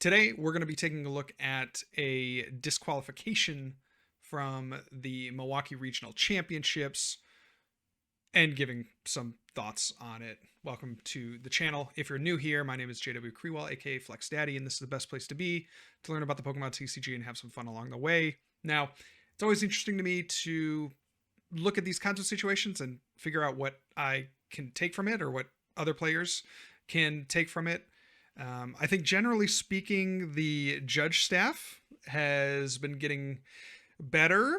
Today, we're going to be taking a look at a disqualification from the Milwaukee Regional Championships and giving some thoughts on it. Welcome to the channel. If you're new here, my name is JW, aka FlexDaddy, and this is the best place to be to learn about the Pokemon TCG and have some fun along the way. Now, it's always interesting to me to look at these kinds of situations and figure out what I can take from it or what other players can take from it. I think generally speaking, the judge staff has been getting better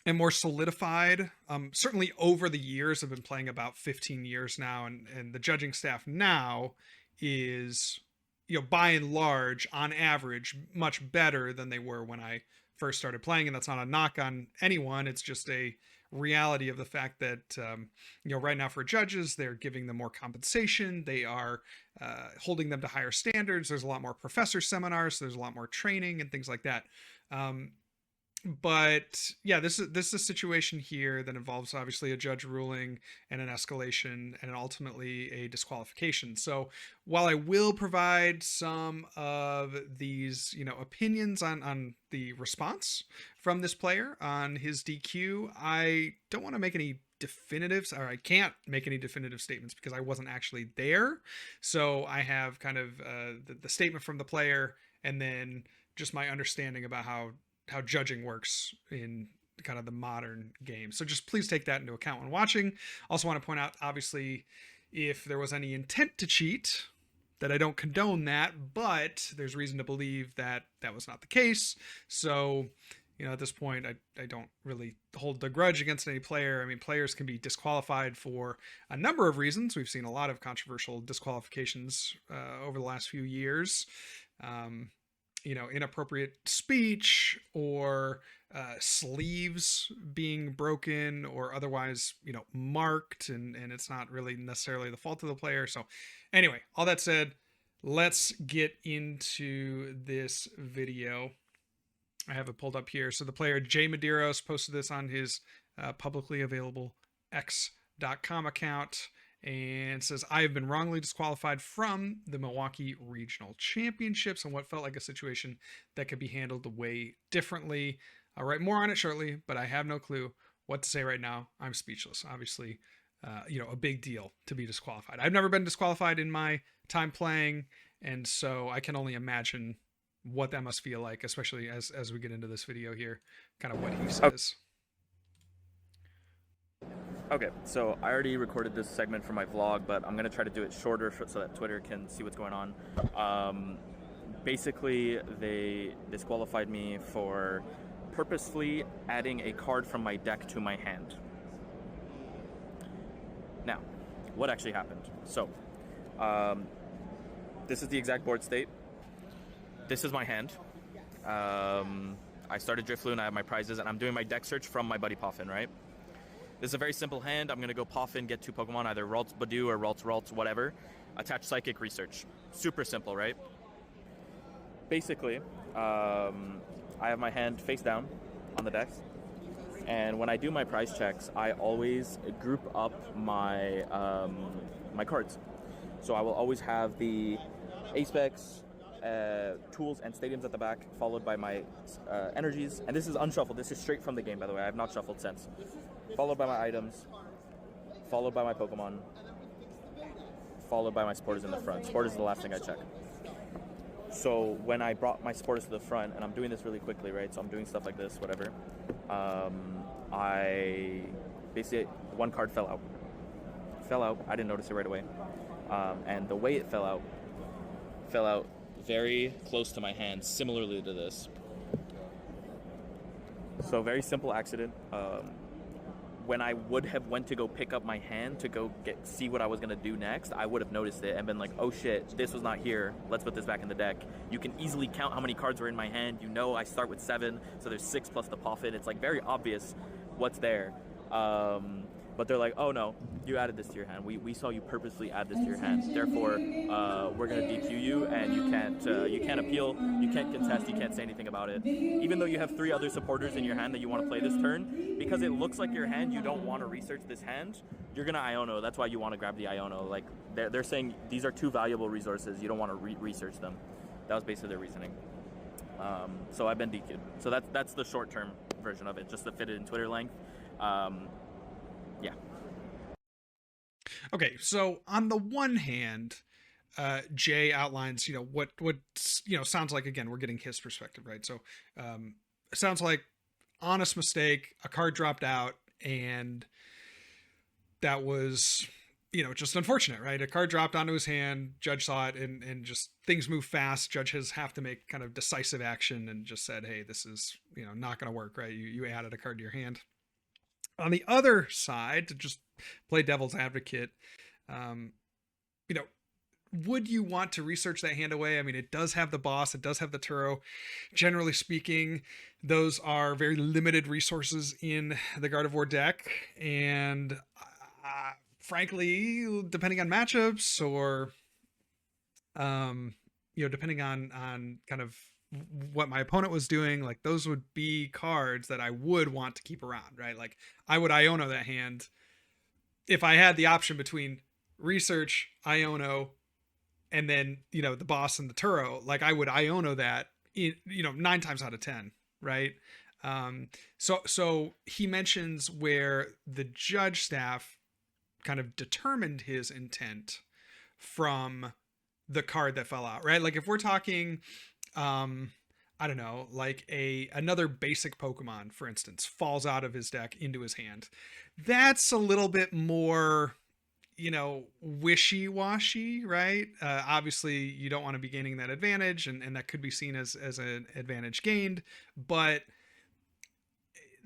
and more solidified. Certainly over the years, I've been playing about 15 years now, and the judging staff now is, by and large, on average, much better than they were when I first started playing. And that's not a knock on anyone. It's just a reality of the fact that, right now for judges, they're giving them more compensation. They are holding them to higher standards. There's a lot more professor seminars. So there's a lot more training and things like that. But yeah, this is a situation here that involves obviously a judge ruling and an escalation and ultimately a disqualification. So while I will provide some of these, opinions on the response from this player on his DQ, I don't want to make any definitives, or I can't make any definitive statements because I wasn't actually there. So I have kind of the statement from the player and then just my understanding about how judging works in kind of the modern game. So just please take that into account when watching. Also want to point out, obviously, if there was any intent to cheat, that I don't condone that, but there's reason to believe that that was not the case. So, at this point, I don't really hold the grudge against any player. I mean, players can be disqualified for a number of reasons. We've seen a lot of controversial disqualifications over the last few years. Inappropriate speech or sleeves being broken or otherwise, marked, and it's not really necessarily the fault of the player. So anyway, all that said, let's get into this video. I have it pulled up here. So the player Jay Medeiros posted this on his publicly available x.com account. And says, I have been wrongly disqualified from the Milwaukee Regional Championships and what felt like a situation that could be handled way differently. I'll write more on it shortly, but I have no clue what to say right now. I'm speechless. Obviously, a big deal to be disqualified. I've never been disqualified in my time playing, and so I can only imagine what that must feel like, especially as we get into this video here, kind of what he says. Okay, so I already recorded this segment for my vlog, but I'm going to try to do it shorter so that Twitter can see what's going on. Basically, they disqualified me for purposefully adding a card from my deck to my hand. Now, what actually happened? So, this is the exact board state. This is my hand. I started Drifloon, I have my prizes, and I'm doing my deck search from my buddy Poffin, right? This is a very simple hand. I'm going to go Poffin, get 2 Pokemon, either Ralts Badoo or Ralts, whatever. Attach Psychic Research. Super simple, right? Basically, I have my hand face down on the deck. And when I do my prize checks, I always group up my my cards. So I will always have the A-Specs, tools, and stadiums at the back, followed by my energies. And this is unshuffled. This is straight from the game, by the way. I have not shuffled since. Followed by my items, followed by my Pokemon, followed by my supporters in the front. Supporters is the last thing I check. So when I brought my supporters to the front, and I'm doing this really quickly, right? So I'm doing stuff like this, whatever. I basically, one card fell out. I didn't notice it right away. And the way it fell out very close to my hand, similarly to this. So very simple accident. When I would have went to go pick up my hand to go see what I was going to do next, I would have noticed it and been like, oh shit, this was not here. Let's put this back in the deck. You can easily count how many cards were in my hand. I start with 7, so there's 6 plus the Poffin. It's like very obvious what's there. But they're like, oh no, you added this to your hand. We saw you purposely add this to your hand. Therefore, we're gonna DQ you, and you can't appeal, you can't contest, you can't say anything about it. Even though you have 3 other supporters in your hand that you want to play this turn, because it looks like your hand, you don't want to research this hand. You're gonna Iono. That's why you want to grab the Iono. Like they're saying these are 2 valuable resources. You don't want to research them. That was basically their reasoning. So I've been DQ'd. So that's the short-term version of it, just to fit it in Twitter length. Yeah. Okay, so on the one hand, Jay outlines, what sounds like, again, we're getting his perspective, right? So it sounds like honest mistake, a card dropped out, and that was, just unfortunate, right? A card dropped onto his hand, judge saw it, and just things move fast. Judges have to make kind of decisive action and just said, hey, this is, not going to work, right? You added a card to your hand. On the other side, to just play devil's advocate, would you want to research that hand away? I mean, it does have the boss, it does have the Turo. Generally speaking, those are very limited resources in the Gardevoir deck, and frankly, depending on matchups or depending on kind of what my opponent was doing, like those would be cards that I would want to keep around, right? Like I would Iono that hand if I had the option between research, Iono, and then the boss and the Turo. Like I would Iono that 9 times out of 10, right? So he mentions where the judge staff kind of determined his intent from the card that fell out, right? Like if we're talking I don't know, like another basic Pokemon, for instance, falls out of his deck into his hand. That's a little bit more, wishy-washy, right? Obviously, you don't want to be gaining that advantage, and that could be seen as an advantage gained, but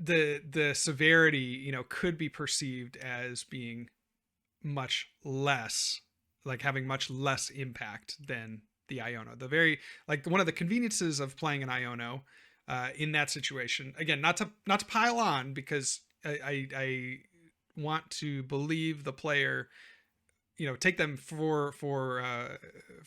the severity, could be perceived as being much less, like having much less impact than the Iono. The very, like, one of the conveniences of playing an Iono in that situation, again, not to pile on, because I want to believe the player, take them for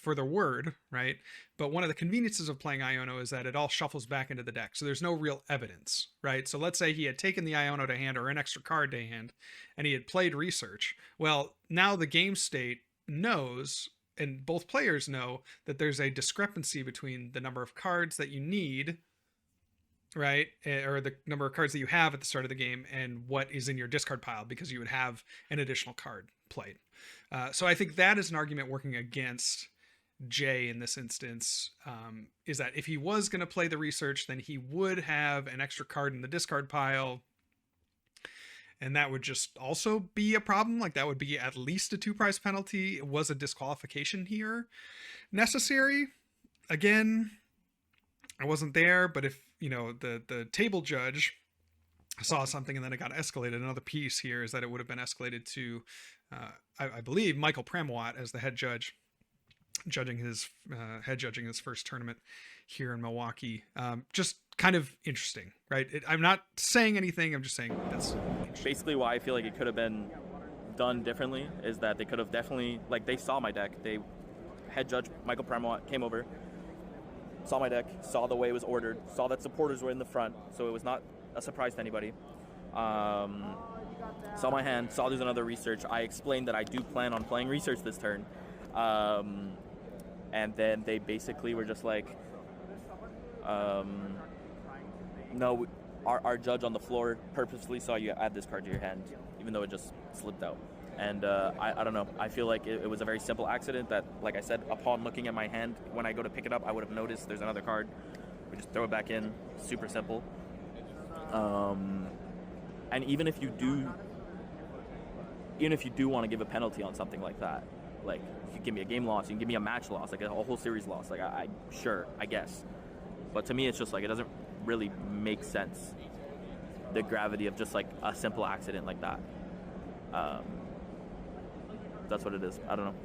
their word, right? But one of the conveniences of playing Iono is that it all shuffles back into the deck, so there's no real evidence, right? So let's say he had taken the Iono to hand or an extra card to hand, and he had played research. Well, now the game state knows, and both players know, that there's a discrepancy between the number of cards that you need, right, or the number of cards that you have at the start of the game, and what is in your discard pile, because you would have an additional card played. So I think that is an argument working against Jay in this instance, is that if he was going to play the research, then he would have an extra card in the discard pile, and that would just also be a problem. Like that would be at least a 2 prize penalty. Was a disqualification here necessary? Again, I wasn't there, but if the table judge saw something and then it got escalated, another piece here is that it would have been escalated to I believe Michael Pramawat as the head judge, judging his first tournament here in Milwaukee. Just kind of interesting, right? I'm not saying anything, I'm just saying that's basically why I feel like it could have been done differently, is that they could have definitely, like, they saw my deck. They head judge Michael Pramawat came over, saw my deck, saw the way it was ordered, saw that supporters were in the front, so it was not a surprise to anybody. Saw my hand, saw there's another research. I explained that I do plan on playing research this turn. And then they basically were just like, no, our judge on the floor purposely saw you add this card to your hand, even though it just slipped out. And I don't know. I feel like it was a very simple accident that, like I said, upon looking at my hand, when I go to pick it up, I would have noticed there's another card. We just throw it back in. Super simple. And even if you do want to give a penalty on something like that, like you can give me a game loss, you can give me a match loss, like a whole series loss, like I guess. But to me, it's just like, it doesn't really make sense, the gravity of just like a simple accident like that. That's what it is. I don't know.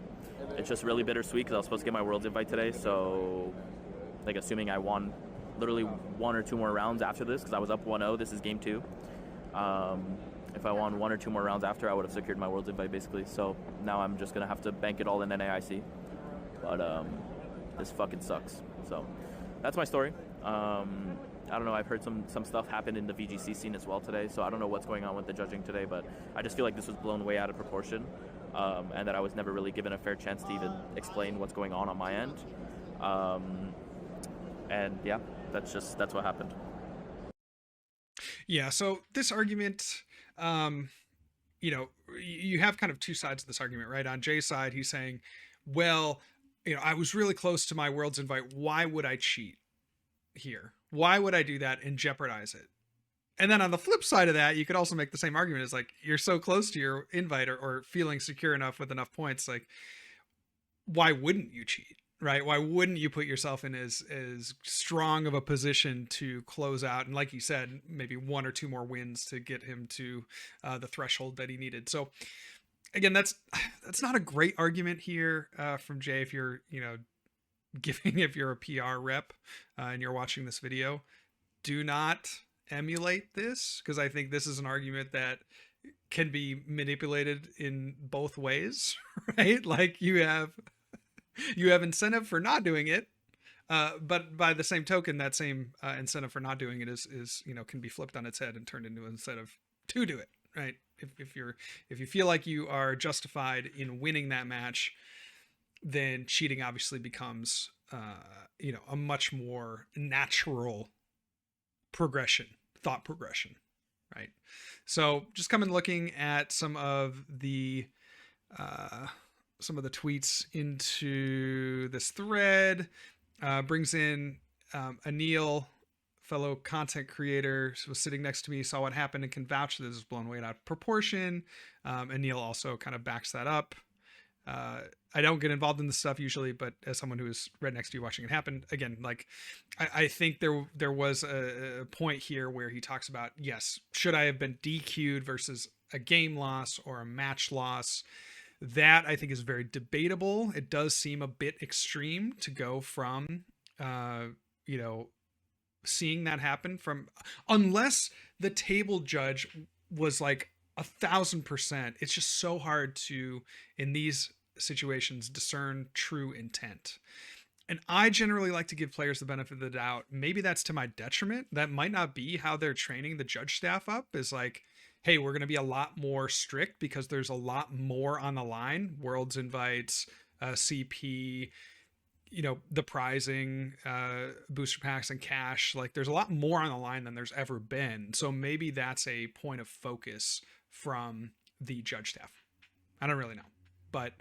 It's just really bittersweet because I was supposed to get my Worlds invite today, so like assuming I won literally 1 or 2 more rounds after this, because I was up 1-0. This is game 2. If I won 1 or 2 more rounds after, I would have secured my Worlds invite basically. So now I'm just gonna have to bank it all in NAIC. But this fucking sucks. So that's my story. I don't know, I've heard some stuff happen in the VGC scene as well today, so I don't know what's going on with the judging today, but I just feel like this was blown way out of proportion, and that I was never really given a fair chance to even explain what's going on my end. And yeah, that's what happened. Yeah, so this argument, you know, you have kind of two sides of this argument, right? On Jay's side, he's saying, well, you know, I was really close to my Worlds invite. Why would I cheat here? Why would I do that and jeopardize it? And then on the flip side of that, you could also make the same argument. It's like, you're so close to your invite or feeling secure enough with enough points. Like, why wouldn't you cheat, right? Why wouldn't you put yourself in as strong of a position to close out? And like you said, maybe 1 or 2 more wins to get him to the threshold that he needed. So again, that's not a great argument here from Jay. If you're, you know, if you're a PR rep and you're watching this video, do not emulate this, because I think this is an argument that can be manipulated in both ways, right? Like you have incentive for not doing it, but by the same token, that same incentive for not doing it is you know, can be flipped on its head and turned into an incentive to do it, right? If you feel like you are justified in winning that match, then cheating obviously becomes, you know, a much more natural thought progression, right? So just come and looking at some of the tweets into this thread, brings in Anil, fellow content creator, was sitting next to me, saw what happened and can vouch that this is blown way out of proportion. Anil also kind of backs that up. I don't get involved in this stuff usually, but as someone who was right next to you watching it happen, again, like I think there was a point here where he talks about, yes, should I have been DQ'd versus a game loss or a match loss? That I think is very debatable. It does seem a bit extreme to go from, you know, seeing that happen from, unless the table judge was like 1,000%. It's just so hard to, in these situations, discern true intent. And I generally like to give players the benefit of the doubt. Maybe that's to my detriment. That might not be how they're training the judge staff up, is like, hey, we're going to be a lot more strict because there's a lot more on the line. Worlds invites, CP, you know, the prizing, booster packs and cash. Like there's a lot more on the line than there's ever been. So maybe that's a point of focus from the judge staff. I don't really know, but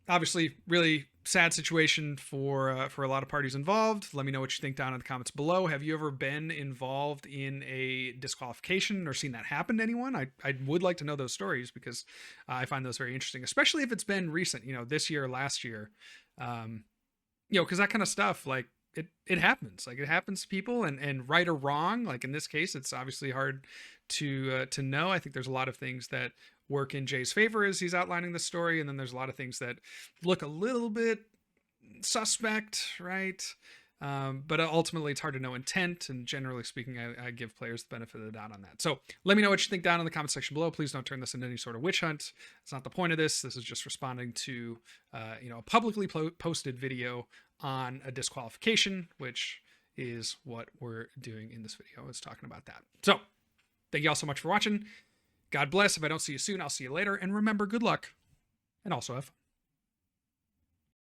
obviously really sad situation for a lot of parties involved. Let me know what you think down in the comments below. Have you ever been involved in a disqualification or seen that happen to anyone? I would like to know those stories, because I find those very interesting, especially if it's been recent, you know, this year or last year. You know, because that kind of stuff, like it happens. Like it happens to people, and right or wrong. Like in this case, it's obviously hard to know. I think there's a lot of things that work in Jay's favor as he's outlining the story, and then there's a lot of things that look a little bit suspect, right? But ultimately, it's hard to know intent, and generally speaking, I give players the benefit of the doubt on that. So let me know what you think down in the comment section below. Please don't turn this into any sort of witch hunt. It's not the point of this. This is just responding to you know, a publicly posted video on a disqualification, which is what we're doing in this video, is talking about that. So thank you all so much for watching. God bless. If I don't see you soon, I'll see you later. And remember, good luck, and also have fun.